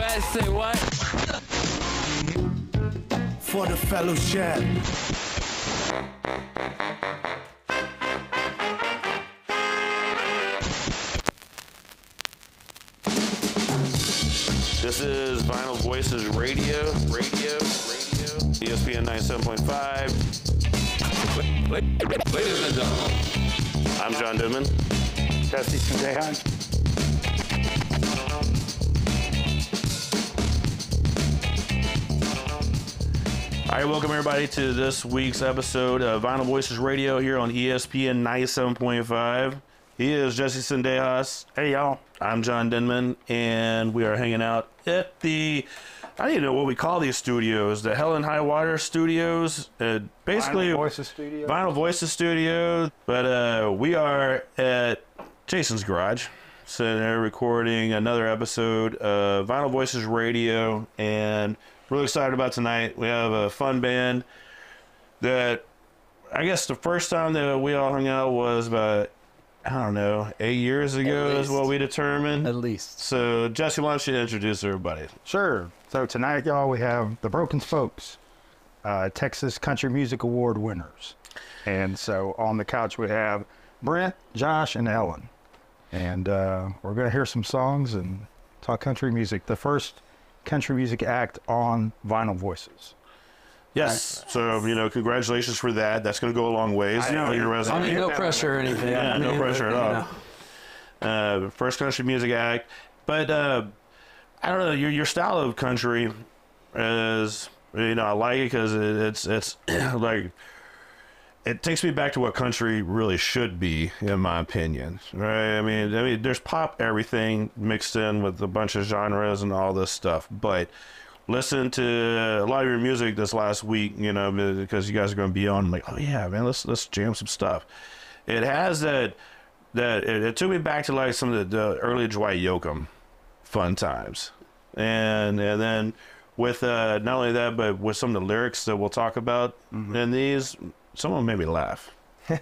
what? Say what? For the fellowship. This is Vinyl Voices Radio, ESPN 97.5. Ladies and gentlemen, I'm John Denman. Jesse Sandejas. All right, welcome everybody to this week's episode of Vinyl Voices Radio here on ESPN 97.5. He is Jesse Sandejas. Hey, y'all. I'm John Denman, and we are hanging out at the, I don't even know what we call these studios, the Hell and High Water Studios. Basically, Vinyl Voices Studio. Vinyl Voices Studio. But we are at Jason's garage, sitting there recording another episode of Vinyl Voices Radio, and really excited about tonight. We have a fun band that I guess the first time that we all hung out was about, I don't know, 8 years ago is what we determined. at least. So, Jesse, why don't you introduce everybody? Sure. So tonight, y'all, we have the Broken Spokes, Texas Country Music Award winners. And so on the couch, we have Brent, Josh, and Ellen. And we're going to hear some songs and talk country music. The first country music act on Vinyl Voices. Yes. So, congratulations for that. That's going to go a long ways. I know. On your resume. I mean, no pressure or anything. Yeah, no pressure at all. First country music act. But, I don't know, your style of country is, I like it because it's like, it takes me back to what country really should be, in my opinion, right? I mean, there's pop everything mixed in with a bunch of genres and all this stuff, but listen to a lot of your music this last week, because you guys are going to be on, like, oh yeah, man, let's jam some stuff. It has that it took me back to like some of the early Dwight Yoakam fun times, and then with not only that, but with some of the lyrics that we'll talk about in these. Someone made me laugh.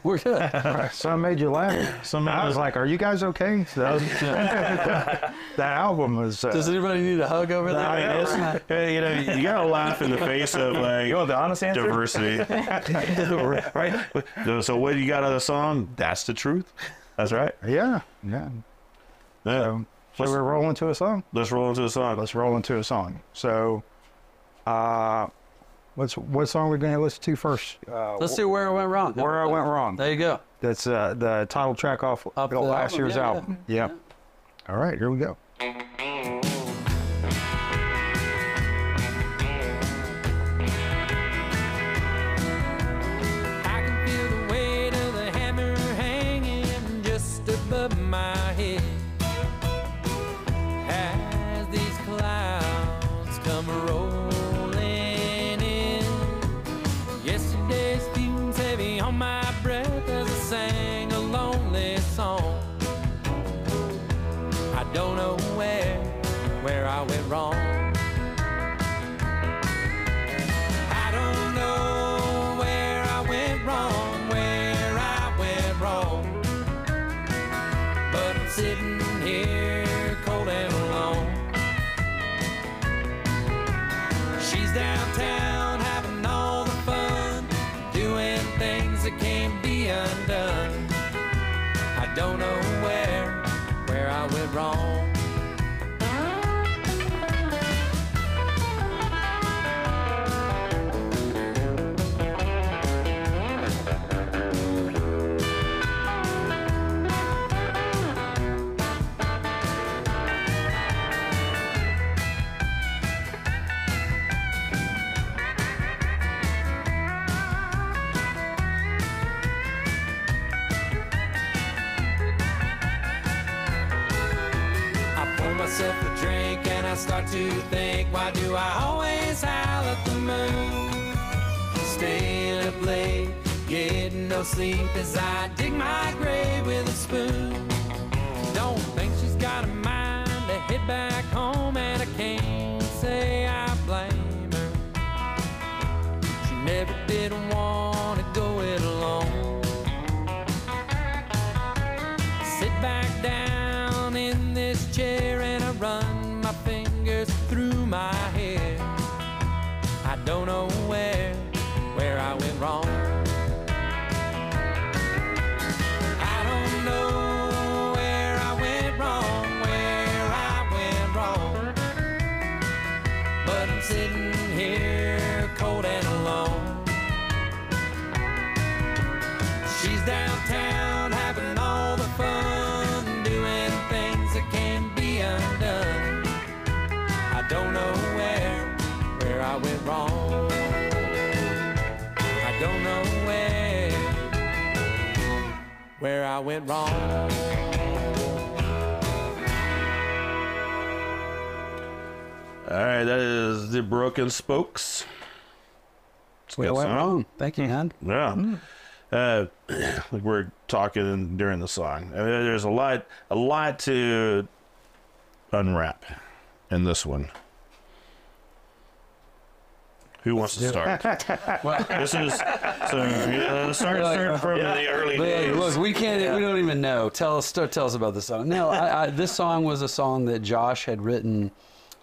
We're good. Some made you laugh. I was like, are you guys okay? So, that album was... Does anybody need a hug over there? I mean, you gotta laugh in the face of like You want the honest answer? diversity, right? So what you got on the song? That's the truth. That's right. Yeah. Yeah. So we're rolling to a song. Let's roll into a song. Let's roll into a song. So, what song are we going to listen to first? Let's see where I went wrong. Where I Went Wrong. There you go. That's the title track off Off the last album, year's yeah, album. Yeah. All right, here we go. I can feel the weight of the hammer hanging just above my head as these clouds come rolling in. Yesterday's fumes heavy on my breath as I sang a lonely song. I don't know where I went wrong. I don't know where I went wrong, but I'm sitting here cold and alone. She's downtown having all the fun, doing things that can't be undone. I don't know where I went wrong. Myself a drink and I start to think, why do I always howl at the moon? Staying up late, getting no sleep as I dig my grave with a spoon. Don't think she's got a mind to head back home, and I can't say I blame her. She never did want to go it alone. Sit back down in this chair and I run my fingers through sitting here cold and alone. She's downtown having all the fun, doing things that can be undone. I don't know where I went wrong. I don't know where I went wrong. All right, that is the Broken Spokes. It's a Wait, good went song. wrong. Thank you, Han. Yeah. Like we're talking during the song. I mean, there's a lot to unwrap in this one. Who wants to start? This is let's start from the early days. Look, we can't. We don't even know. Tell us about the song. No, this song was a song that Josh had written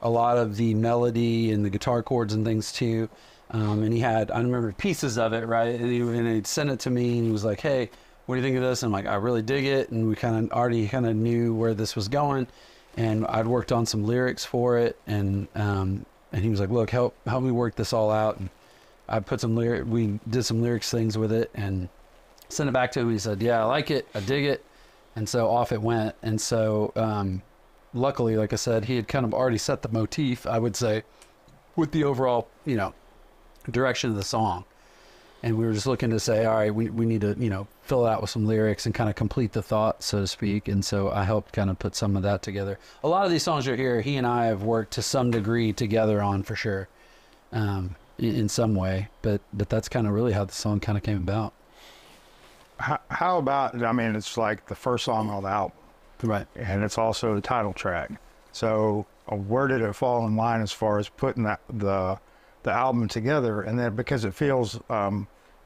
a lot of the melody and the guitar chords and things too. And he had, I remember pieces of it, right? And he'd send it to me, and he was like, "Hey, what do you think of this?" And I'm like, "I really dig it." And we already knew where this was going, and I'd worked on some lyrics for it, and he was like, "Look, help me work this all out." And I put some we did some lyrics things with it, and sent it back to him. He said, "Yeah, I like it, I dig it," and so off it went. And so, luckily, like I said, he had kind of already set the motif, I would say, with the overall, direction of the song. And we were just looking to say, all right, we need to, fill it out with some lyrics and kind of complete the thought, so to speak. And so I helped kind of put some of that together. A lot of these songs you're here, he and I have worked to some degree together on, for sure, in some way. But that's kind of really how the song kind of came about. How about, it's like the first song on the album. Right. And it's also the title track. So where did it fall in line as far as putting the album together? And then because it feels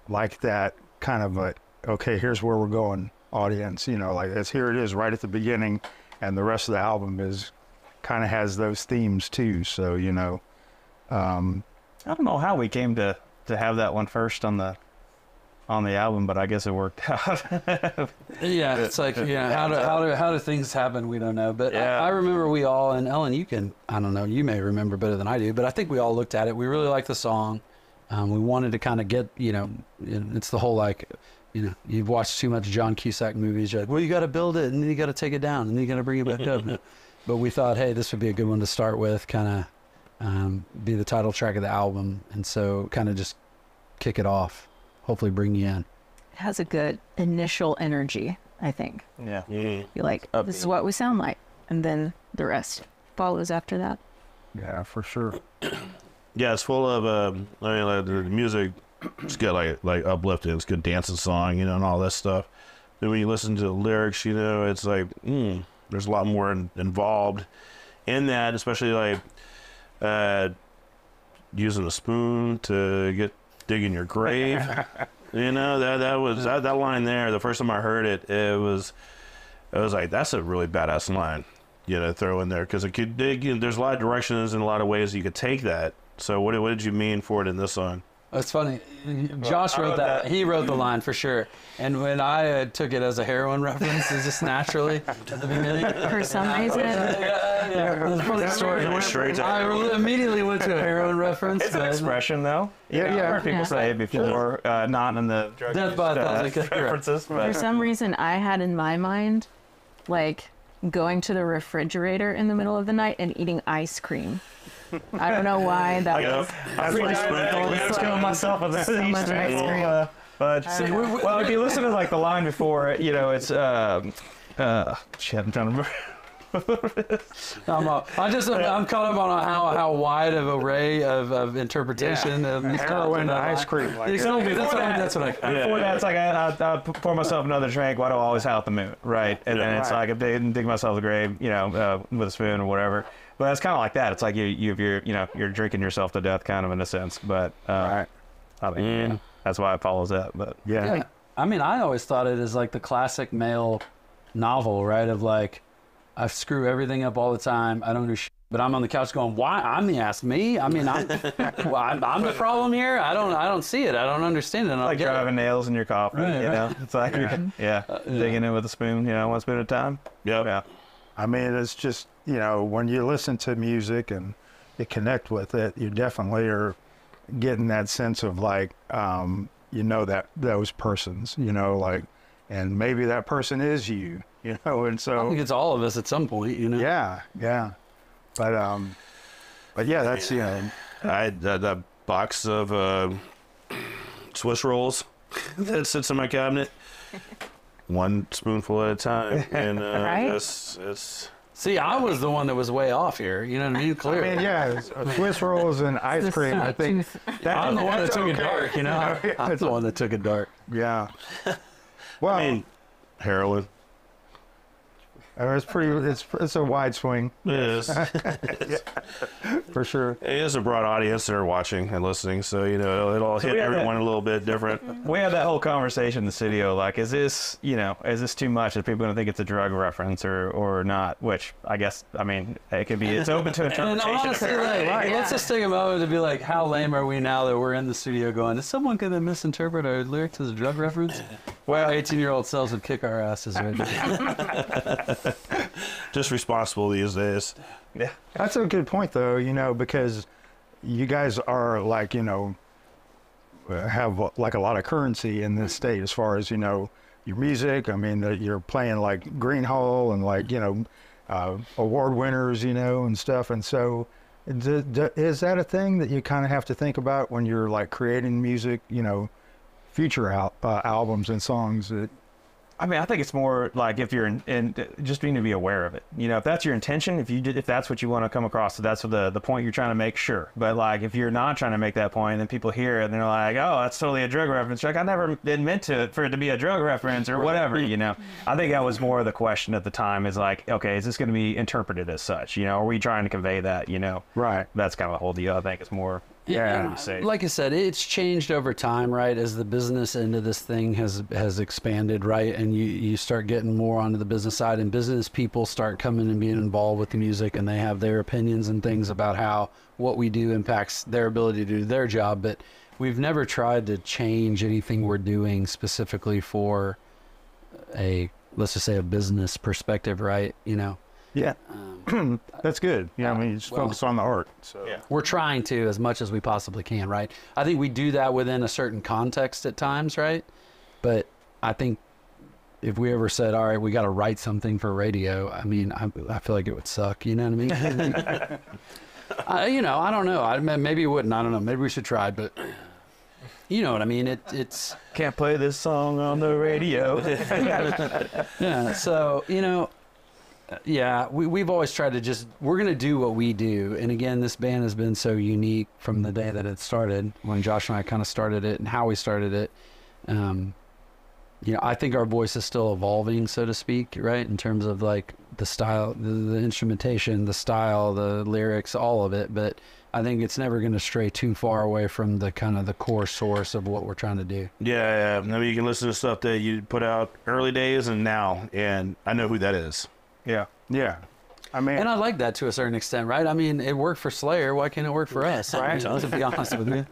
like that kind of a, okay, here's where we're going audience, like here it is right at the beginning, and the rest of the album is kind of has those themes too. So, I don't know how we came to have that one first on the album, but I guess it worked out. Yeah, it's like, how do things happen? We don't know. But Yeah. I remember we all, and Ellen, I don't know, you may remember better than I do, but I think we all looked at it. We really liked the song. We wanted to kind of get, it's the whole you've watched too much John Cusack movies. You're like, well, you got to build it, and then you got to take it down, and then you got to bring it back up. But we thought, hey, this would be a good one to start with, kind of be the title track of the album. And so kind of just kick it off. Hopefully bring you in. It has a good initial energy, I think. Yeah. You're like, this is what we sound like. And then the rest follows after that. yeah, for sure. Yeah, it's full of the music. It's good, like uplifting. It's a good dancing song, and all that stuff. Then when you listen to the lyrics, it's like there's a lot more involved in that, especially like using a spoon to dig in your grave. That line there. The first time I heard it, I was like, that's a really badass line, throw in there, because it could dig. There's a lot of directions and a lot of ways you could take that. So what did you mean for it in this song? It's funny. Josh wrote that. He wrote the line for sure. And when I took it as a heroin reference, it's just naturally at the beginning. For some reason. That's probably the story. We're straight to I immediately went to a heroin reference. It's an expression, though. Yeah. I've heard people say it before, not in the drug That's use, what I thought. references, For but some reason, I had in my mind, like, going to the refrigerator in the middle of the night and eating ice cream. I don't know why that was. I was killing myself with So much ice cream. But well, if you listen to like the line before, it's shit. I'm trying to remember. I'm caught up on how wide of array of interpretation of Heroin, ice cream. Like, Exactly. That's what I. Before that, it's like I pour myself another drink. Why do I always howl at the moon, right? And then it's like I dig myself a grave, with a spoon or whatever. But it's kind of like that. It's like you're drinking yourself to death, kind of in a sense. But I mean, that's why it follows that. But Yeah. I mean, I always thought it as like the classic male novel, right? Of like, I screw everything up all the time. I don't do shit. But I'm on the couch going, why? I'm the ass. Me? I mean, I'm the problem here. I don't see it. I don't understand it. And like driving nails in your coffin, Right. It's like, digging in with a spoon, one spoon at a time. Yep. Yeah. it's just, when you listen to music and you connect with it, you definitely are getting that sense of like, you know, that those persons, you know, like, and maybe that person is you, you know, and I so think it's all of us at some point, you know. yeah, but yeah, that's you know, I had that box of Swiss rolls that sits in my cabinet, one spoonful at a time, and Right? it's See, I was the one that was way off here. You know what I mean? I Clearly. mean, yeah, Swiss rolls and ice The cream. I sweet think tooth. I'm the one that that's took it okay. dark, you know? I'm the one that took it dark. yeah. Well, I mean, heroin. it's pretty. It's a wide swing It is. for sure. It is a broad audience that are watching and listening, so you know it'll hit we have everyone a little bit different. We had that whole conversation in the studio, like, is this too much? Are people going to think it's a drug reference or not? Which I guess, I mean, it could be, it's open to And interpretation. honestly, like, let's just take a moment to be like, how lame are we now that we're in the studio going, is someone going to misinterpret our lyrics as a drug reference? Well, 18-year-old selves would kick our asses right now. Just responsible these days. Yeah. That's a good point, though. You know, because you guys are like, you know, have like a lot of currency in this state as far as, you know, your music. I mean, you're playing like Green Hall and like, you know, award winners, you know, and stuff. And so is that a thing that you kind of have to think about when you're like creating music, you know, future albums and songs that, I mean, I think it's more like if you're in just being to be aware of it. You know, if that's your intention, if that's what you want to come across, if that's the point you're trying to make, sure. But like, if you're not trying to make that point, then people hear it and they're like, "Oh, that's totally a drug reference." Like, I never did meant for it to be a drug reference or whatever. You know, I think that was more of the question at the time. Is like, okay, is this going to be interpreted as such? You know, are we trying to convey that? You know, right? That's kind of the whole deal. I think it's more. Yeah, say. like I said, it's changed over time, right? As the business end of this thing has expanded, right? And you start getting more onto the business side, and business people start coming and being involved with the music, and they have their opinions and things about how what we do impacts their ability to do their job. But we've never tried to change anything we're doing specifically for let's just say a business perspective, right? You know. Yeah, that's good. Yeah, I mean, you just focus on the art. So Yeah. We're trying to as much as we possibly can, right? I think we do that within a certain context at times, right? But I think if we ever said, all right, we got to write something for radio, I mean, I feel like it would suck. You know what I mean? You know, I don't know. Maybe it wouldn't. I don't know. Maybe we should try, but you know what I mean? It's Can't play this song on the radio. yeah. So, you know, yeah, we've always tried to we're going to do what we do. And again, this band has been so unique from the day that it started, when Josh and I kind of started it and how we started it. You know, I think our voice is still evolving, so to speak, right? In terms of like the style, the instrumentation, the style, the lyrics, all of it. But I think it's never going to stray too far away from the kind of the core source of what we're trying to do. Yeah. I mean, you can listen to stuff that you put out early days and now, and I know who that is. yeah. I mean, And I like that to a certain extent, right? I mean, it worked for Slayer. Why can't it work for us? Right. You know, to be honest with you.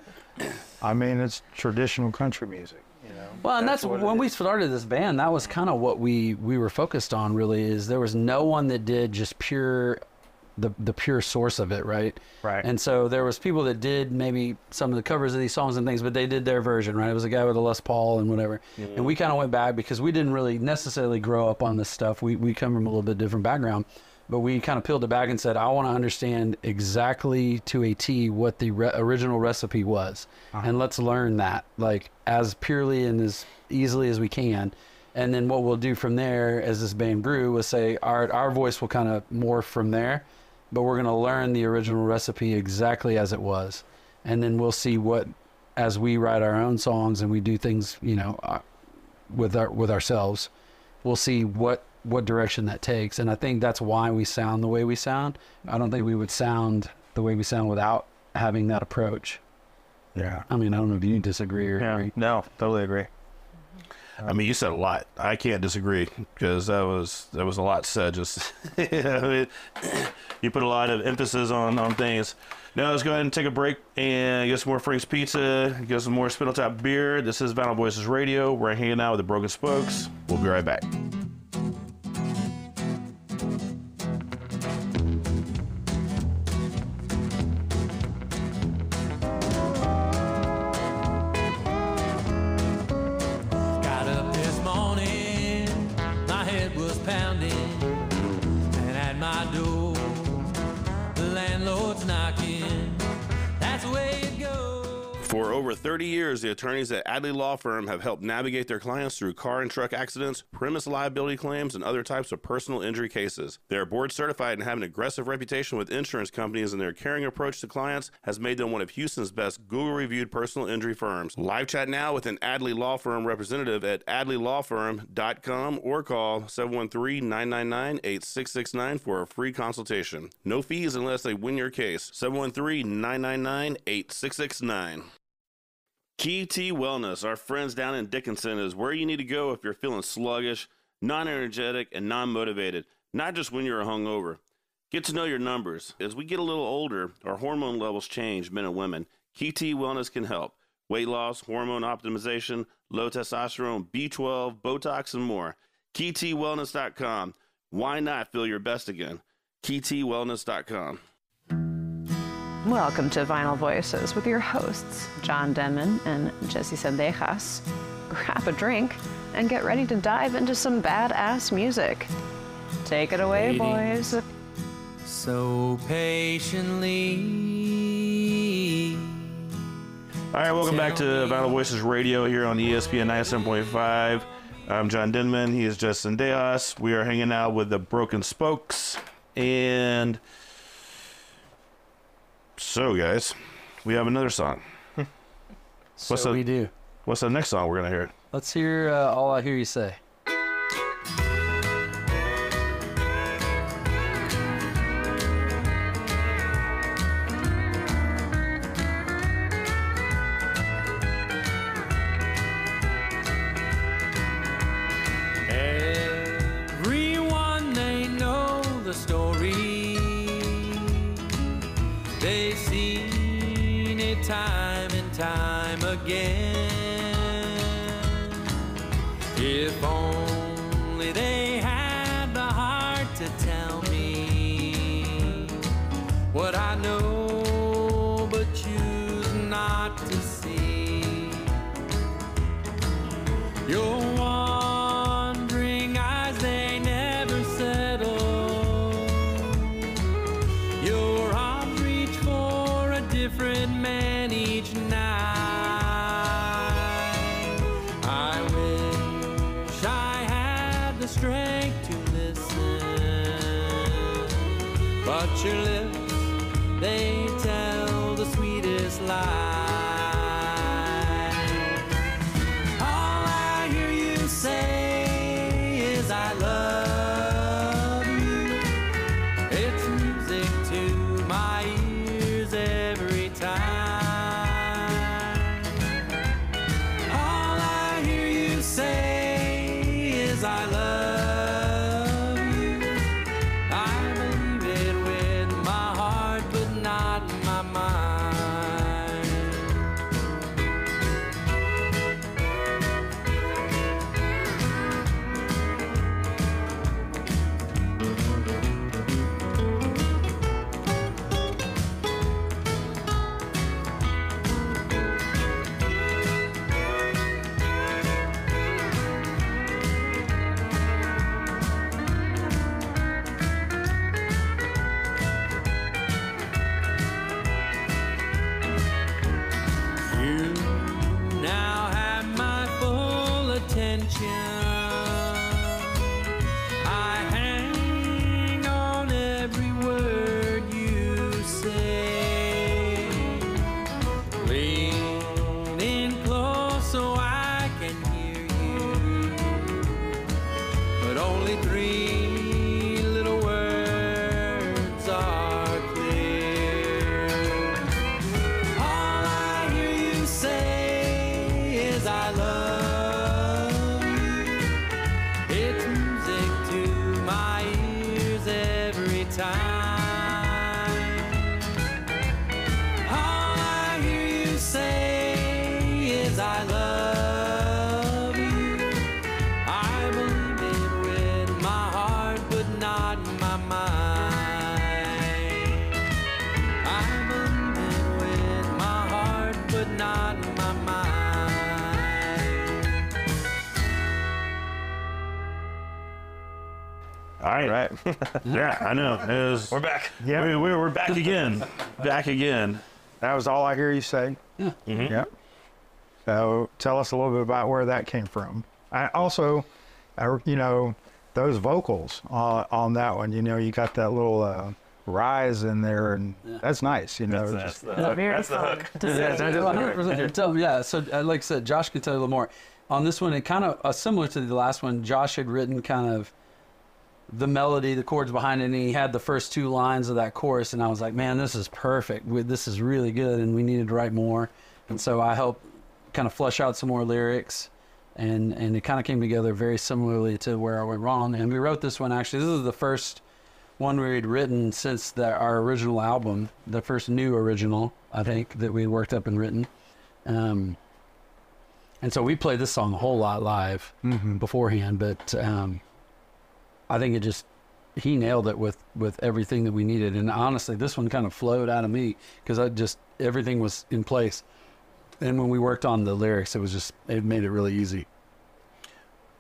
I mean, it's traditional country music. You know. Well, and that's what it when we is. started this band, that was kind of what we were focused on, really, is there was no one that did just pure, the pure source of it, right? Right. And so there was people that did maybe some of the covers of these songs and things, but they did their version, right? It was a guy with a Les Paul and whatever. And we kind of went back because we didn't really necessarily grow up on this stuff. We come from a little bit different background. But we kind of peeled it back and said, I want to understand exactly to a T what the original recipe was. And let's learn that, like, as purely and as easily as we can. And then what we'll do from there, as this band grew, was say our voice will kind of morph from there. But we're going to learn the original recipe exactly as it was. And then we'll see what, as we write our own songs and we do things, you know, with ourselves, we'll see what direction that takes. And I think that's why we sound the way we sound. I don't think we would sound the way we sound without having that approach. Yeah. I mean, I don't know if you disagree or agree. No, totally agree. I mean, you said a lot. I can't disagree because that was a lot said. Just you put a lot of emphasis on things. Now let's go ahead and take a break and get some more Frank's Pizza, get some more Spindletop beer. This is Vinyl Voices Radio. We're hanging out with the Broken Spokes. We'll be right back. landlord's knocking. That's the way it goes. For over 30 years, the attorneys at Adley Law Firm have helped navigate their clients through car and truck accidents, premise liability claims, and other types of personal injury cases. They are board certified and have an aggressive reputation with insurance companies, and their caring approach to clients has made them one of Houston's best Google-reviewed personal injury firms. Live chat now with an Adley Law Firm representative at adleylawfirm.com or call 713-999-8669 for a free consultation. No fees unless they win your case. 713-999-8669. Key T Wellness, our friends down in Dickinson, is where you need to go if you're feeling sluggish, non-energetic, and non-motivated, not just when you're hungover. Get to know your numbers. As we get a little older, our hormone levels change, men and women. Key T Wellness can help. Weight loss, hormone optimization, low testosterone, B12, Botox, and more. KeyTWellness.com. Why not feel your best again? KeyTWellness.com. Welcome to Vinyl Voices with your hosts, John Denman and Jesse Sendejas. Grab a drink and get ready to dive into some badass music. Take it away, boys. So patiently. All right, welcome back to Vinyl Voices Radio here on ESPN 97.5. I'm John Denman. He is Justin Deas. We are hanging out with the Broken Spokes. And so, guys, we have another song. So we do. What's the next song we're going to hear? Let's hear All I Hear You Say. Everyone, they know the story. They've seen it time and time again. If only they had the heart to tell me what I know but choose not to see. Your wandering eyes, they never settle. Your arms reach for a different man each night. I wish I had the strength to listen, but your lips, they tell the sweetest lie. All I hear you say is I love you. It's music to my ears every time. All I hear you say is I love you. I believe it with my heart, but not my mind. All right. Right. Yeah, I know. We're back. Yeah. We're back again. Back again. That was all I hear you say. Yeah. Yep. So tell us a little bit about where that came from. I also, you know, those vocals on that one, you know, you got that little rise in there, and that's nice, you know. That's the Very hook. That's the fun hook. to sing. Yeah, Well, 100%. Yeah, so like I said, Josh can tell you a little more. On this one, it kind of similar to the last one, Josh had written kind of the melody, the chords behind it, and he had the first 2 lines of that chorus, and I was like, man, this is perfect. This is really good, and we needed to write more. And so I helped kind of flesh out some more lyrics, and it kind of came together very similarly to Where I Went Wrong. And we wrote this one, actually, this is the first one we'd written since our original album, the first new original, I think, that we had worked up and written. And so we played this song a whole lot live beforehand, but I think he nailed it with everything that we needed. And honestly, this one kind of flowed out of me because everything was in place. And when we worked on the lyrics, it made it really easy.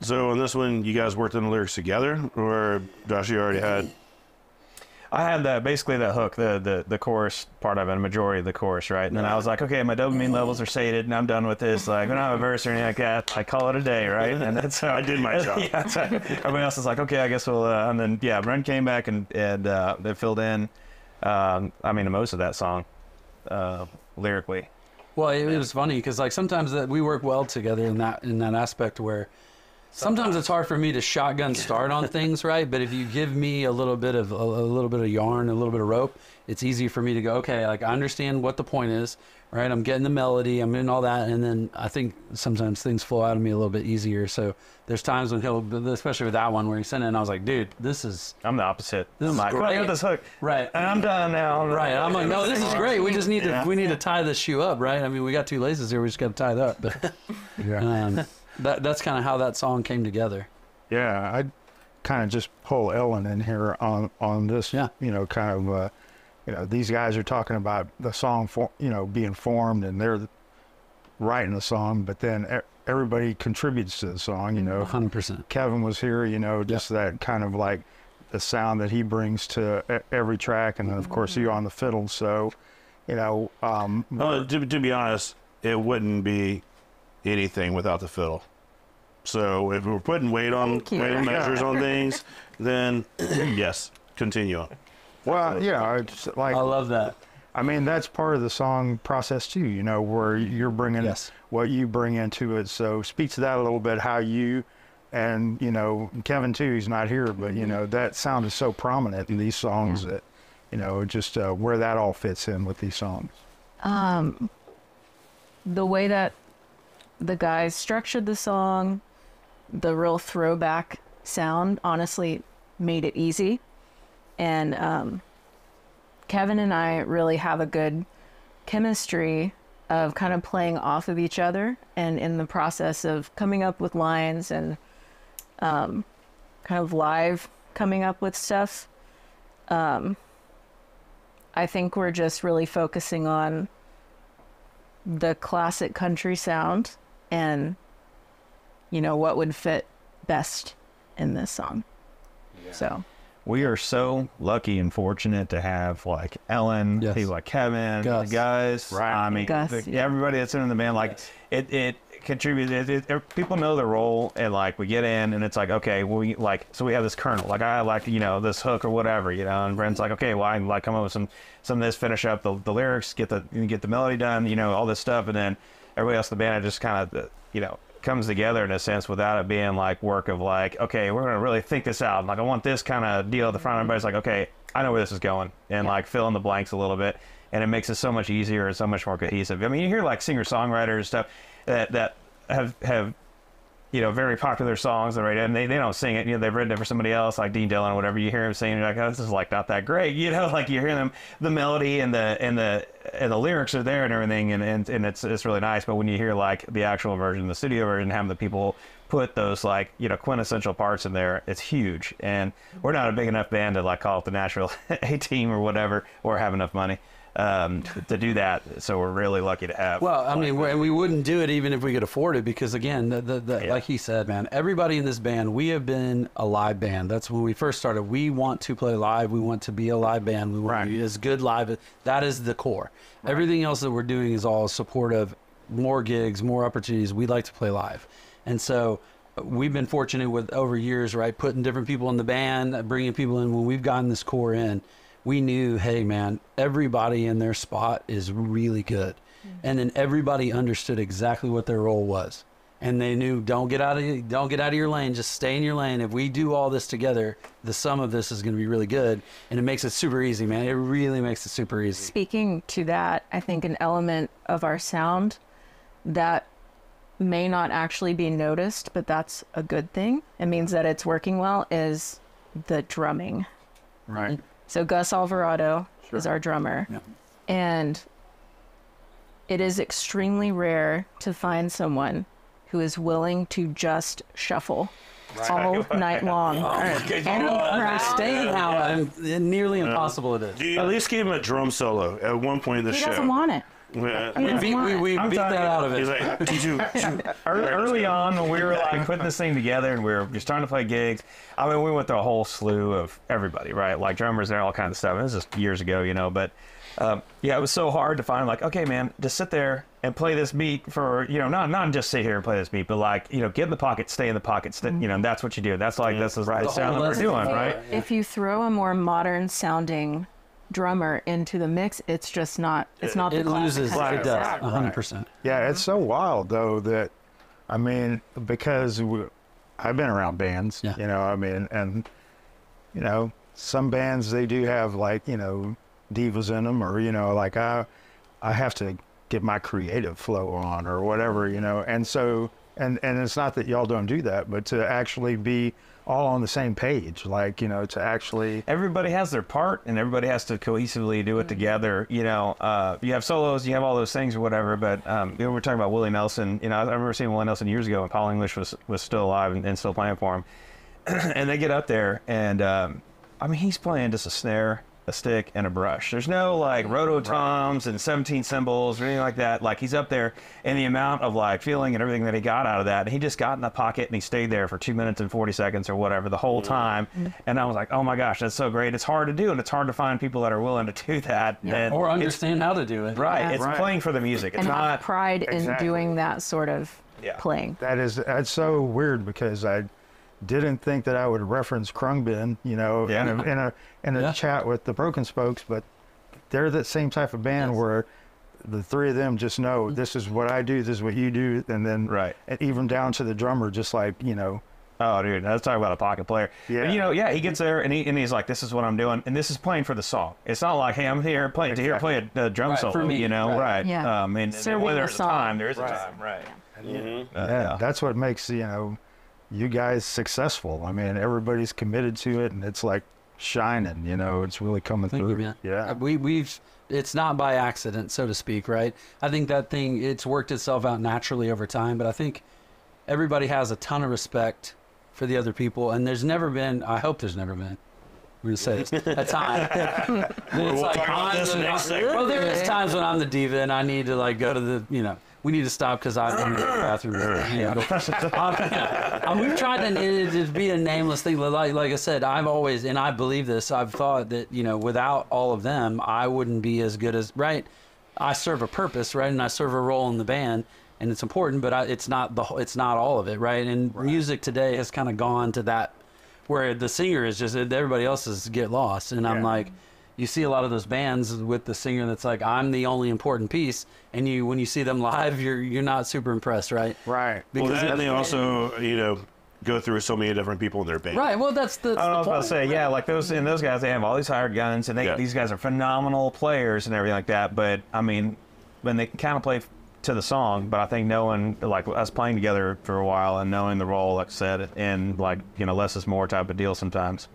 So on this one, you guys worked on the lyrics together, or Josh, you already had? I had basically that hook, the chorus part of it, a majority of the chorus, right? And then I was like, okay, my dopamine levels are sated, and I'm done with this. Like, when I have a verse or anything like that, I call it a day, right? And that's how I did my job. Yeah, that's how, everybody else is like, okay, I guess we'll. And then Brent came back and they filled in. Most of that song, lyrically. Well, it was funny because like sometimes that we work well together in that aspect where sometimes it's hard for me to shotgun start on things, right? But if you give me a little bit of yarn, a little bit of rope, it's easy for me to go, okay, like I understand what the point is, right? I'm getting the melody, I'm in all that, and then I think sometimes things flow out of me a little bit easier. So there's times when especially with that one where he sent it, and I was like, dude, I'm the opposite. This is I'm like, great. I got this hook. right. And I'm done now. Right, I'm like, no, this is great. We just need to tie this shoe up, right? I mean, we got 2 laces here. We just got to tie it up. But that's kind of how that song came together. Yeah, I'd kind of just pull Ellen in here on this. Yeah. You know, kind of, these guys are talking about the song, being formed, and they're writing the song, but then everybody contributes to the song. You know, 100%. Kevin was here. You know, just that kind of like the sound that he brings to every track, and then of course you on the fiddle. So, To be honest, it wouldn't be anything without the fiddle. So if we're putting weight measures on things, then yes, continue on. Well, yeah, it's like I love that. I mean, that's part of the song process too, you know, where you're bringing what you bring into it. So speak to that a little bit, how you and, Kevin too, he's not here, but, that sound is so prominent in these songs that, just where that all fits in with these songs. The way that the guys structured the song, the real throwback sound, honestly made it easy. And Kevin and I really have a good chemistry of kind of playing off of each other, and in the process of coming up with lines and kind of live coming up with stuff. I think we're just really focusing on the classic country sound and, what would fit best in this song. Yeah. So we are so lucky and fortunate to have like Ellen, people like Kevin, Gus. the guys. Right. I mean, Gus, everybody that's in the band, like it contributes. People know the role, and like we get in, and it's like, okay, we have this kernel. Like I like this hook or whatever, and Brent's like, okay, well I like come up with some of this, finish up the lyrics, get the melody done, all this stuff, and then everybody else in the band just kind of comes together in a sense without it being like work of like, okay, we're gonna really think this out. Like I want this kind of deal at the front. Everybody's like, okay, I know where this is going, and like fill in the blanks a little bit, and it makes it so much easier and so much more cohesive. I mean, you hear like singer-songwriters stuff that have very popular songs already, and they don't sing it. They've written it for somebody else, like Dean Dillon or whatever. You hear him singing, you're like, oh, this is like not that great. Like you hear them, the melody and the lyrics are there and everything, and it's really nice. But when you hear like the actual version, the studio version, having the people put those like quintessential parts in there, it's huge. And we're not a big enough band to like call it the Nashville A Team or whatever, or have enough money. to do that. So we're really lucky to have. Well, I mean, and we wouldn't do it even if we could afford it because, again, like he said, man, everybody in this band, we have been a live band. That's when we first started. We want to play live. We want to be a live band. We want to be as good live. That is the core. Everything else that we're doing is all supportive, more gigs, more opportunities. We like to play live. And so we've been fortunate with over years, right, putting different people in the band, bringing people in. When we've gotten this core in, we knew, hey, man, everybody in their spot is really good. And then everybody understood exactly what their role was. And they knew, don't get out of your lane, just stay in your lane. If we do all this together, the sum of this is going to be really good. And it makes it super easy, man. It really makes it super easy. Speaking to that, I think an element of our sound that may not actually be noticed, but that's a good thing. It means that it's working well, is the drumming. Right. So Gus Alvarado is our drummer. Yeah. And it is extremely rare to find someone who is willing to just shuffle all night long. And understand how nearly impossible it is. Do you at least give him a drum solo at one point in the He show? doesn't want it. Yeah. We beat that out of it. He's like, did you? Early on, when we were like putting this thing together and we were just starting to play gigs, I mean, we went through a whole slew of everybody, right? Like drummers and all kinds of stuff. And this is years ago, you know, but yeah, it was so hard to find like, okay, man, just sit there and play this beat for, you know, not just sit here and play this beat, but like, you know, get in the pocket, stay in the pocket, you know, that's what you do. That's like, this is the sound that we're doing, right? If you throw a more modern sounding drummer into the mix, it's just not, it's not the It classic loses. kind of It does. sound. 100%. Yeah, it's so wild though that, I mean, because I've been around bands, Yeah. you know, I mean, and you know, some bands they do have like, you know, divas in them, or you know, like I have to get my creative flow on or whatever, you know, and so and it's not that y'all don't do that, but to actually be all on the same page, like, you know, to actually Everybody has their part and everybody has to cohesively do it together. You know, you have solos, you have all those things or whatever, but you know, we're talking about Willie Nelson. You know, I remember seeing Willie Nelson years ago when Paul English was still alive and still playing for him. And they get up there and I mean, he's playing just a snare, a stick, and a brush. There's no like rototoms and 17 cymbals or anything like that. Like he's up there, and the amount of like feeling and everything that he got out of that, and he just got in the pocket and he stayed there for 2 minutes and 40 seconds or whatever the whole time. And I was like, oh my gosh, that's so great. It's hard to do, and it's hard to find people that are willing to do that. And Or it's- understand how to do it. right. Yeah. It's Right. playing for the music. It's And have not. pride in Exactly. doing that sort of Yeah. playing. that's so weird because I didn't think that I would reference Krungbin, you know, Yeah. in a Yeah. chat with the Broken Spokes, but they're that same type of band where the three of them just know this is what I do, this is what you do, and then Right. and even down to the drummer, just like, you know, Oh, dude, let's talk about a pocket player. Yeah. And, you know, yeah, he gets there and he's like, "This is what I'm doing," and this is playing for the song. It's not like, "Hey, I'm here playing to hear play a drum Right, solo," for me, you know, right. right? Yeah. And Serving when the there's a song. time, there is a time, right? yeah, that's what makes, you know, you guys successful. I mean, everybody's committed to it, and it's like shining, you know, it's really coming Thank through. you, man. Yeah. We've it's not by accident, so to speak, right? I think that thing, it's worked itself out naturally over time, but I think everybody has a ton of respect for the other people, and there's never been, I hope there's never been, we're gonna say this, a time. It's like talk about times this when next I'm- segment. well, there is times when I'm the diva and I need to like go to the, you know, we need to stop because I'm in the bathroom. We've tried to be a nameless thing. Like I said, I've always, and I believe this, I've thought that, you know, without all of them, I wouldn't be as good as, right? I serve a purpose, right? And I serve a role in the band, and it's important, but it's not all of it, right? And music today has kind of gone to that, where the singer is just, everybody else is get lost. And I'm like, you see a lot of those bands with the singer that's like, I'm the only important piece, and when you see them live, you're not super impressed, right? Right. Well, Because and they also, you know, go through so many different people in their band. Right. Well, that's the. I was about to say, yeah, like those guys, they have all these hired guns, and these guys are phenomenal players and everything like that. But I mean, when they can kind of play to the song, but I think knowing, like us playing together for a while and knowing the role, like I said, and like, you know, less is more type of deal sometimes.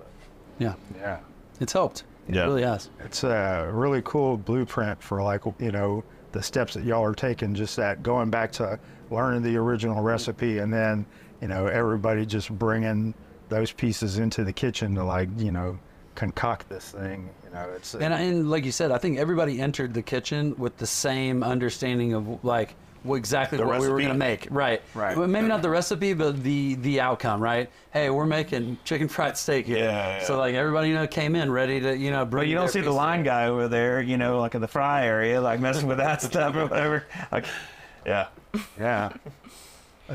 Yeah, Yeah. it's helped. It Yeah. really has. It's a really cool blueprint for, like, you know, the steps that y'all are taking, just that going back to learning the original recipe, and then, you know, everybody just bringing those pieces into the kitchen to, like, you know, concoct this thing. You know, it's And like you said, I think everybody entered the kitchen with the same understanding of like exactly The what we were recipe. going to make. Right. Right. Well, maybe not the recipe, but the outcome, right? Hey, we're making chicken fried steak here. Yeah. So like everybody, came in ready to, bring But you don't their see the piece. line guy over there, like in the fry area, like messing with that stuff or whatever. Like, yeah. yeah.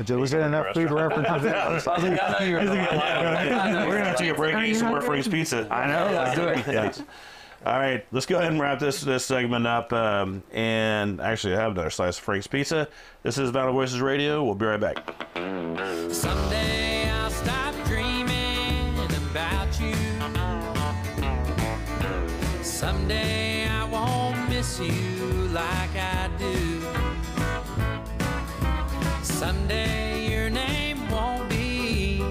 Was there enough food references? I was like, I know you're We're gonna have to take a break and eat some more Frank's Pizza. I know. Let's do it. Yeah. All right, let's go ahead and wrap this segment up. And actually, I have another slice of Frank's Pizza. This is Vinyl Voices Radio. We'll be right back. Someday I'll stop dreaming about you. Someday I won't miss you like I do. Someday your name won't be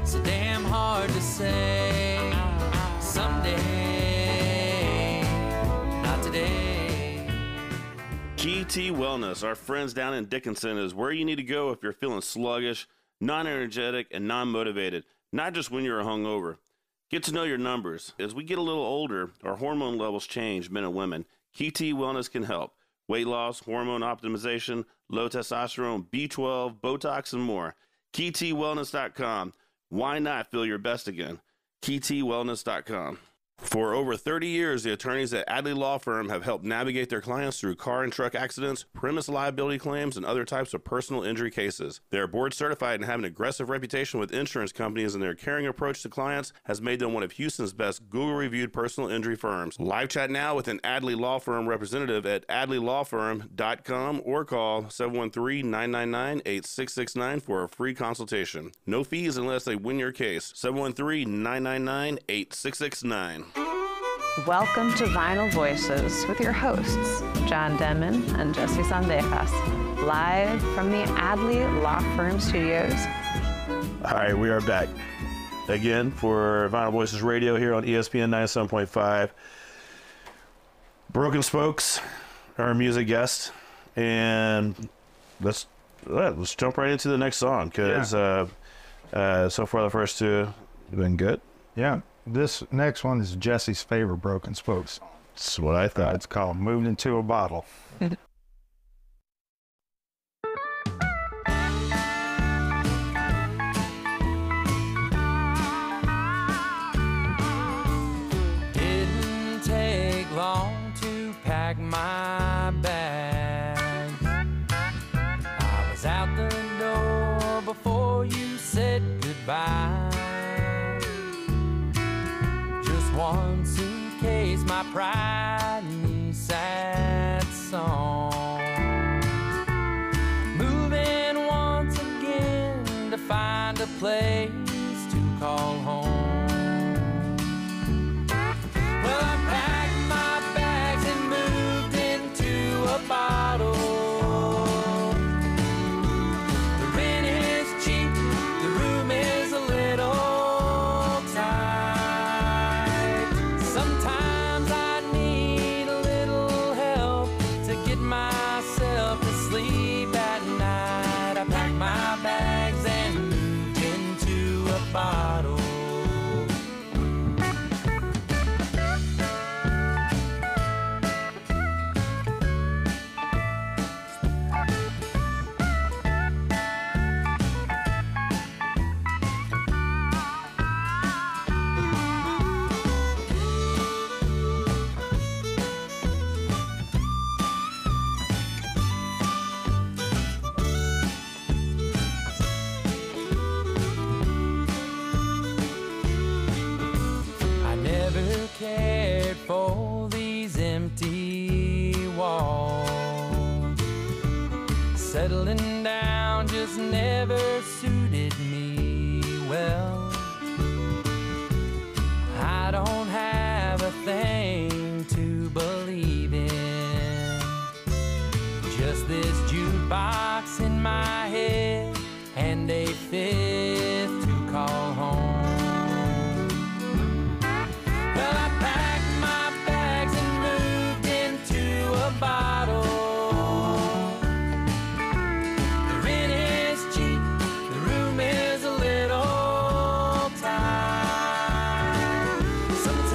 so damn hard to say. Someday, not today. GT Wellness, our friends down in Dickinson, is where you need to go if you're feeling sluggish, non-energetic, and non-motivated, not just when you're hungover. Get to know your numbers. As we get a little older, our hormone levels change, men and women. GT Wellness can help. Weight loss, hormone optimization, low testosterone, B12, Botox, and more. KeyTWellness.com. Why not feel your best again? KeyTWellness.com. For over 30 years, the attorneys at Adley Law Firm have helped navigate their clients through car and truck accidents, premise liability claims, and other types of personal injury cases. They are board certified and have an aggressive reputation with insurance companies, and their caring approach to clients has made them one of Houston's best Google-reviewed personal injury firms. Live chat now with an Adley Law Firm representative at adleylawfirm.com or call 713-999-8669 for a free consultation. No fees unless they win your case. 713-999-8669. Welcome to Vinyl Voices with your hosts, John Denman and Jesse Sandejas, live from the Adley Law Firm Studios. All right, we are back again for Vinyl Voices Radio here on ESPN 97.5. Broken Spokes, our music guest, and let's jump right into the next song because so far the first two have been good. Yeah. This next one is Jesse's favorite Broken Spokes song. That's what I thought. It's called Moved Into a Bottle. Didn't take long to pack my bags. I was out the door before you said goodbye. Just one suitcase, my pride and sad song. Moving once again to find a place to call home. Well, I packed my bags and moved into a bottle. The rent is cheap, the room is a little tight. Sometimes I need a little help to get myself to sleep at night. I packed my bags and moved into a bottle. I never cared for these empty walls. Settling down just never suited me well. I don't have a thing to believe in, just this jukebox in my head and a fifth to call home. Well, I packed my bags and moved into a bottle. The rent is cheap, the room is a little tight. Sometimes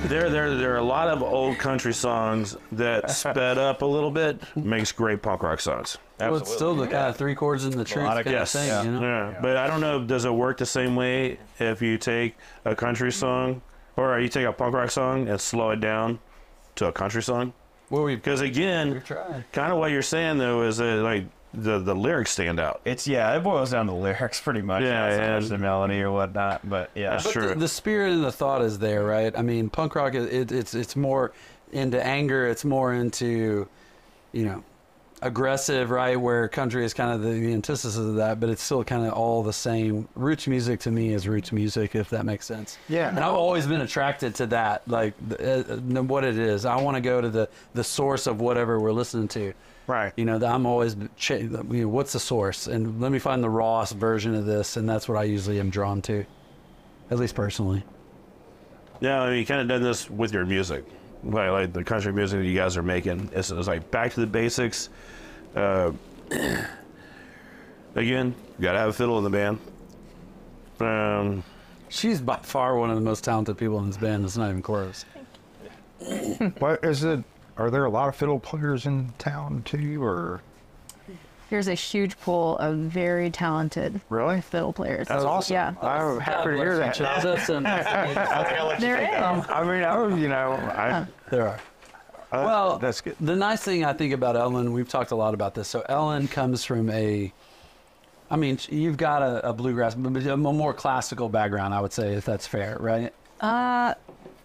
There are a lot of old country songs that sped up a little bit, makes great punk rock songs. Well, it's still the kind of three chords in the truth lot of- kind of Yes. thing, you know? Yeah. But I don't know, does it work the same way if you take a country song or you take a punk rock song and slow it down to a country song? Well, we've Because again, tried. kind of what you're saying though is that like the lyrics stand out. It boils down to the lyrics pretty much. Yeah, not so and- much the melody or whatnot. But yeah, That's But true. the spirit and the thought is there, right? I mean, punk rock it's more into anger. It's more into, you know, aggressive, right? Where country is kind of the antithesis of that, but it's still kind of all the same. Roots music to me is roots music, if that makes sense. Yeah. And I've always been attracted to that, like what it is. I want to go to the source of whatever we're listening to. Right. You know, I'm always, what's the source? And let me find the rawest version of this, and that's what I usually am drawn to, at least personally. Yeah, I mean, you kind of done this with your music, like the country music that you guys are making. It's like back to the basics. Again, you gotta have a fiddle in the band. She's by far one of the most talented people in this band. It's not even close. What is it? Are there a lot of fiddle players in town too, or There's a huge pool of very talented really? fiddle players. That's awesome. Yeah. I'm happy to hear that. There is. I mean, There are. Well, that's good. the nice thing I think about Ellen, we've talked a lot about this. So Ellen comes from you've got a bluegrass, a more classical background, I would say, if that's fair, right?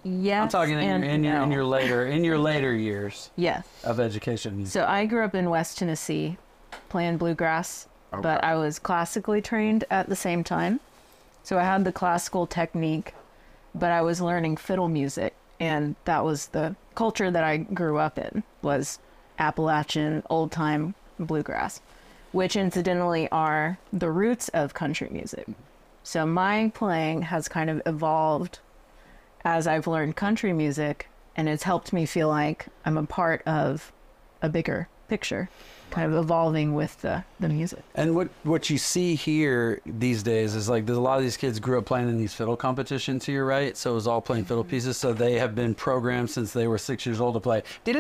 Yes. I'm talking in your later years Yes. of education. So I grew up in West Tennessee playing bluegrass, but I was classically trained at the same time. So I had the classical technique, but I was learning fiddle music, and that was the culture that I grew up in, was Appalachian old-time bluegrass, which incidentally are the roots of country music. So my playing has kind of evolved as I've learned country music, and it's helped me feel like I'm a part of a bigger picture, kind of evolving with the music. And what you see here these days is like there's a lot of these kids grew up playing in these fiddle competitions here, right? So it was all playing fiddle pieces. So they have been programmed since they were 6 years old to play. I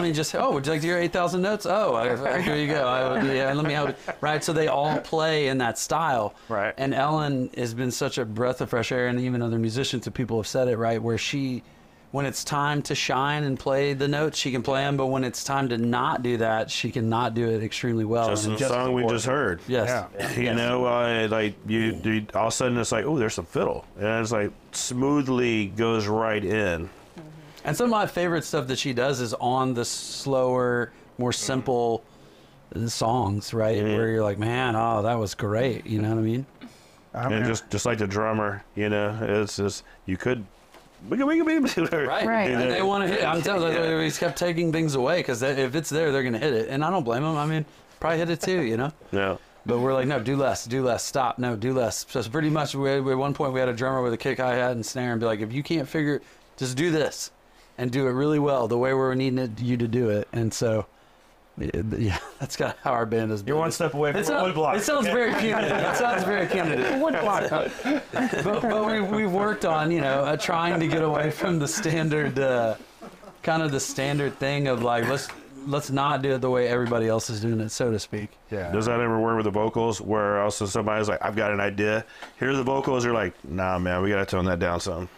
mean, just would you like to hear 8,000 notes? Here you go. Let me help you. Right. So they all play in that style. Right. And Ellen has been such a breath of fresh air, and even other musicians and people have said it, right, where when it's time to shine and play the notes, she can play them, but when it's time to not do that, she can not do it extremely well. Just And the song we just heard. yes. Yeah. You know, like you all of a sudden it's like, oh, there's some fiddle, and it's like smoothly goes right in. And some of my favorite stuff that she does is on the slower, more simple songs, right? Mhm. Where you're like, man, that was great. You know what I mean? And just like the drummer, you know, it's just you could. Right. Right. And they want to hit. I'm telling you, he's kept taking things away because if it's there, they're going to hit it. And I don't blame him. I mean, probably hit it too, you know? Yeah. But we're like, no, do less, stop, no, do less. So pretty much, at one point, we had a drummer with a kick, hi-hat, and snare, and be like, if you can't figure, just do this, and do it really well, the way we're needing you to do it. And so, yeah, that's kind of how our band is. you're one step away from a wood block. It sounds very punitive. It sounds very punitive. Wood block. But we've worked on, trying to get away from the standard, kind of the standard thing of like, let's not do it the way everybody else is doing it, so to speak. Yeah. Does that ever work with the vocals where also somebody's like, I've got an idea, here's the vocals, you're like, nah, man, we got to tone that down some.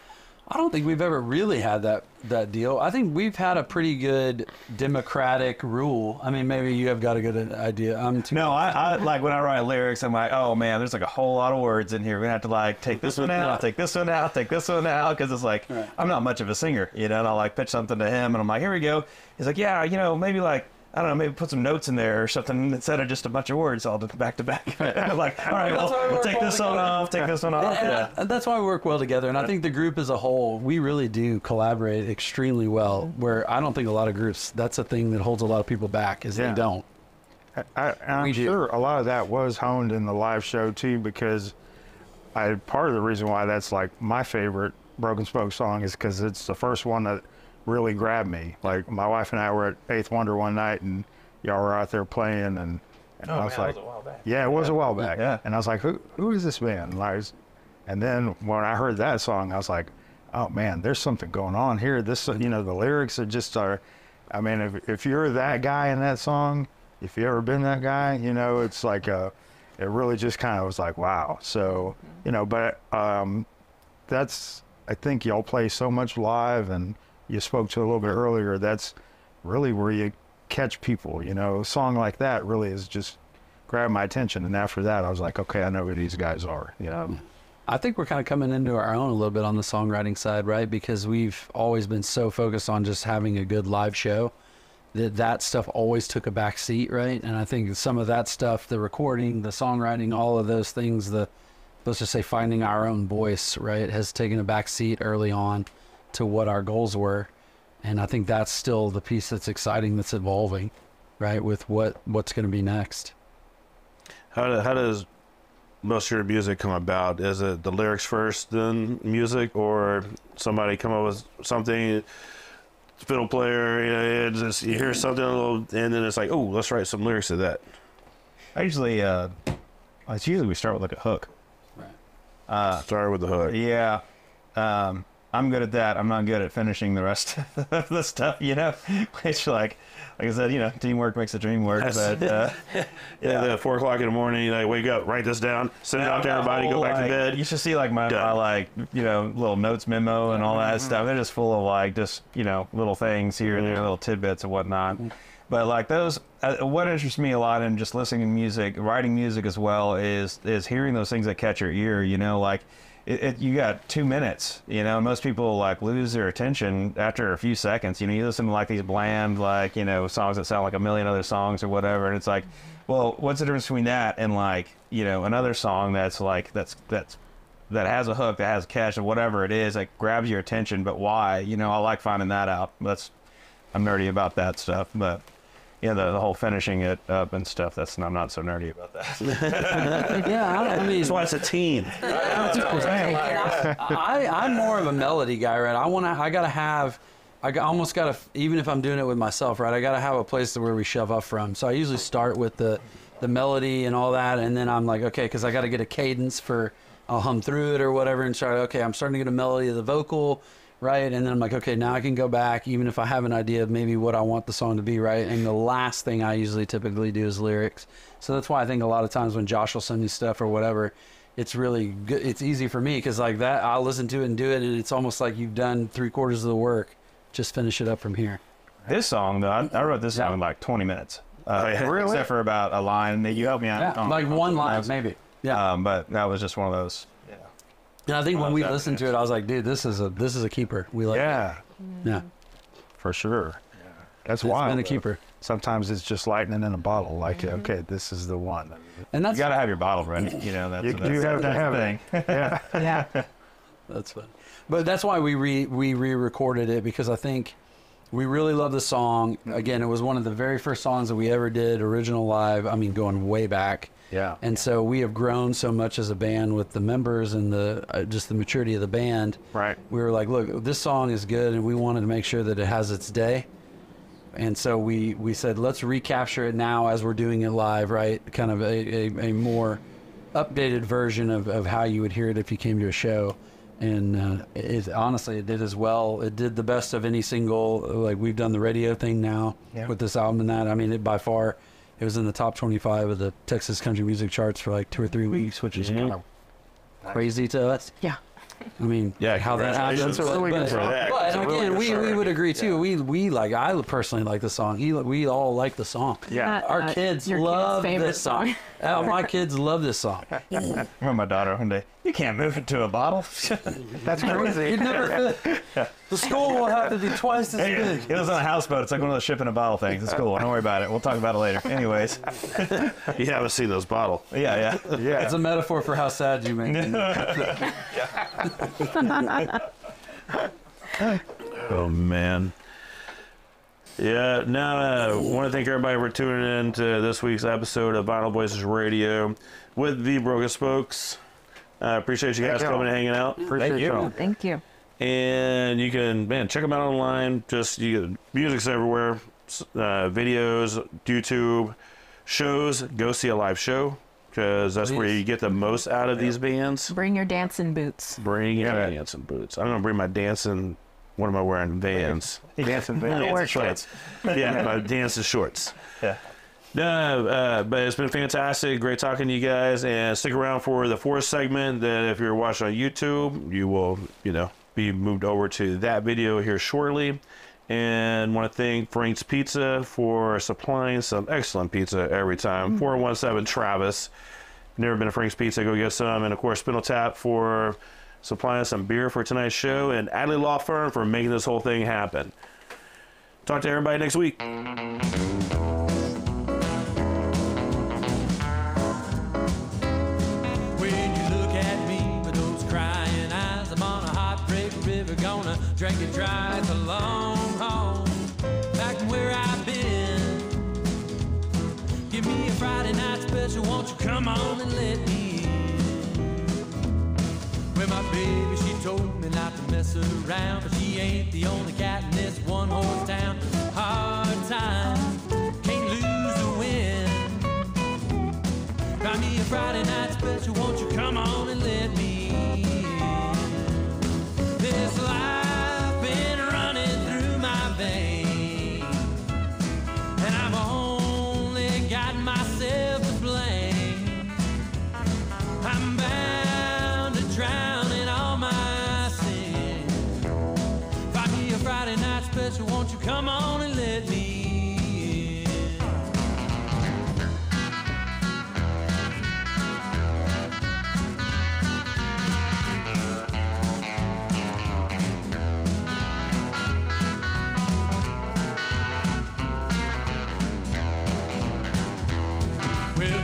I don't think we've ever really had that deal. I think we've had a pretty good democratic rule. I mean, maybe you have got a good idea. No, I like when I write lyrics, I'm like, oh man, there's like a whole lot of words in here. We're gonna have to like take this one out, take this one out, take this one out, because it's like I'm not much of a singer, and I'll like pitch something to him, and I'm like, here we go. He's like, yeah, maybe like I don't know, maybe put some notes in there or something instead of just a bunch of words all back to back. I'm like, all right, we'll take this one off, take this one off. And that's why we work well together. And I think the group as a whole, we really do collaborate extremely well. Where I don't think a lot of groups, that's a thing that holds a lot of people back, is Yeah. they don't. I'm We do. sure a lot of that was honed in the live show too, because part of the reason why that's like my favorite Broken Spoke song is because it's the first one that really grabbed me. Like my wife and I were at Eighth Wonder one night, and y'all were out there playing, and I was like, yeah, it was a while back. Yeah. And I was like, who is this band? And And then when I heard that song, I was like, oh man, there's something going on here. This, the lyrics are just I mean, if you're that guy in that song, if you ever been that guy, it's like it really just kind of was like, wow. So, but that's, I think y'all play so much live, and you spoke to a little bit earlier, that's really where you catch people, a song like that really is just grabbed my attention. And after that, I was like, okay, I know who these guys are, I think we're kind of coming into our own a little bit on the songwriting side, right? Because we've always been so focused on just having a good live show that stuff always took a back seat, right? And I think some of that stuff, the recording, the songwriting, all of those things, let's just say finding our own voice, right, has taken a back seat early on to what our goals were. And I think that's still the piece that's exciting, that's evolving, right, with what's going to be next. How does most of your music come about? Is it the lyrics first, then music, or somebody come up with something, fiddle player, just you hear something a little, and then it's like, oh, let's write some lyrics to that? I usually, it's usually we start with like a hook. Start with the hook. Yeah. I'm good at that. I'm not good at finishing the rest of the stuff, which like I said, teamwork makes the dream work. But the 4 o'clock in the morning, you wake up, write this down, send it out to everybody, go back to bed. You should see like my little notes memo and all that stuff. They're just full of just little things here and there, little tidbits and whatnot. But like those, what interests me a lot in just listening to music, writing music as well, is hearing those things that catch your ear. You got 2 minutes, most people like lose their attention after a few seconds. You listen to like these bland, songs that sound like a million other songs or whatever. And it's like, well, what's the difference between that and like, another song that's like, that has a hook, that has a catch or whatever it is, that grabs your attention, but why? I like finding that out. I'm nerdy about that stuff, but the whole finishing it up and stuff, I'm not so nerdy about that. Yeah, I mean, That's why it's a team. I'm more of a melody guy, right? I almost gotta, even if I'm doing it with myself, right? I gotta have a place where we shove up from. So I usually start with the melody and all that, and then I'm like, okay, because I gotta get a cadence I'll hum through it or whatever, and start, okay, I'm starting to get a melody of the vocal, right? And then I'm like, okay, now I can go back, even if I have an idea of maybe what I want the song to be, right? And the last thing I usually typically do is lyrics. So that's why I think a lot of times when Josh will send me stuff or whatever, it's really good. It's easy for me because like that, I'll listen to it and do it, and it's almost like you've done 3/4 of the work. Just finish it up from here. This song, though, I wrote this song in like 20 minutes. Really? Except for about a line that you helped me out on. Like one line, maybe. Yeah. But that was just one of those. And I think when we listened to it, I was like, dude, this is a keeper. We like it. Yeah. For sure. That's It's wild. been a though. keeper. Sometimes it's just lightning in a bottle. Like, okay, this is the one. And that's You got to have your bottle ready. That's You that's have to the have thing. it. Yeah. Yeah. That's fun. But that's why we re-recorded it, because I think we really love the song. Again, it was one of the very first songs that we ever did original live. I mean, going way back. Yeah. And so we have grown so much as a band with the members and the just the maturity of the band. Right. We were like, look, this song is good, and we wanted to make sure that it has its day. And so we said, let's recapture it now as we're doing it live, right? Kind of a more updated version of how you would hear it if you came to a show. And honestly, it did as well. It did the best of any single. Like, we've done the radio thing now with this album and that. I mean, it by far, it was in the top 25 of the Texas country music charts for like 2 or 3 weeks, which is kind of crazy to us. Yeah. I mean, Yeah, how that happens. congratulations. But again, we would agree too. We like, I personally like the song. We all like the song. Yeah. Our kids your kid's love favorite this song. My kids love this song. I remember my daughter one day, you can't move into a bottle. That's crazy. You'd never fit. The school will have to be twice as big. It was on a houseboat. It's like one of those ship in a bottle things. It's cool. Don't worry about it. We'll talk about it later. Anyways. You haven't seen those bottle. Yeah. Yeah. It's a metaphor for how sad you make me. Oh, man. Yeah, now I want to thank everybody for tuning in to this week's episode of Vinyl Voices Radio with the Broken Spokes. Appreciate you guys Thank you. coming and hanging out. Appreciate y'all. Thank you. And you can, check them out online. Music's everywhere. Videos, YouTube, shows. Go see a live show. because that's where Please. you get the most out of these bands. Bring your dancing boots. Bring your dancing boots. I'm gonna bring my dancing. What am I wearing? Vans. Dancing Work shorts. Yeah, my dancing shorts. Yeah. No, but it's been fantastic. Great talking to you guys, and stick around for the fourth segment. That if you're watching on YouTube, you will, be moved over to that video here shortly. And want to thank Frank's Pizza for supplying some excellent pizza every time. 417 Travis. Never been to Frank's Pizza? Go get some. And of course, Spindle Tap for supplying some beer for tonight's show, and Adley Law Firm for making this whole thing happen. Talk to everybody next week. Gonna drink it dry, it's a long haul back from where I've been. Give me a Friday night special, won't you come on and let me in? Well, my baby, she told me not to mess around, but she ain't the only cat in this one-horse town. Hard time, can't lose or win. Buy me a Friday night special, won't you come on and let me in? This life been running through my veins, and I've only got myself to blame. I'm bound to drown in all my sins. Find me a Friday night special, won't you come on and let me in?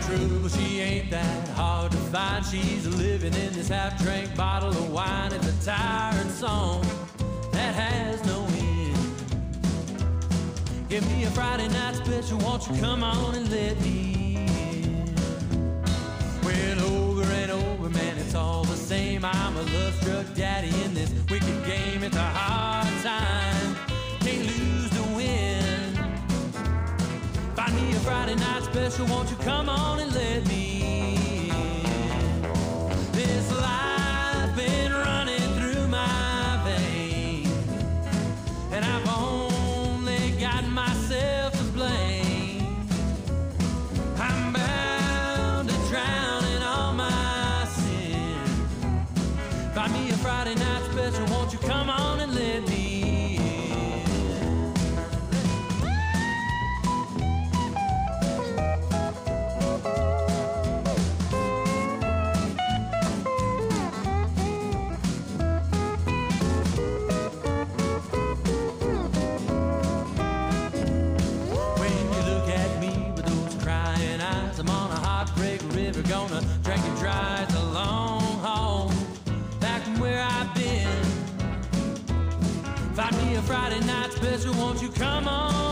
True, she ain't that hard to find. She's living in this half-drank bottle of wine. It's a tired song that has no end. Give me a Friday night special, won't you come on and let me in? Well, over and over, man, it's all the same. I'm a love-struck daddy in this wicked game. It's a hard time, can't lose to win. Find me a Friday night special, won't you come on and let me in? This life been running through my veins, and I've only got myself to blame. I'm bound to drown in all my sins. Find me a Friday night special, won't you come on and let me in? Gonna drink it dry, it's a long haul back from where I've been. Find me a Friday night special, won't you come on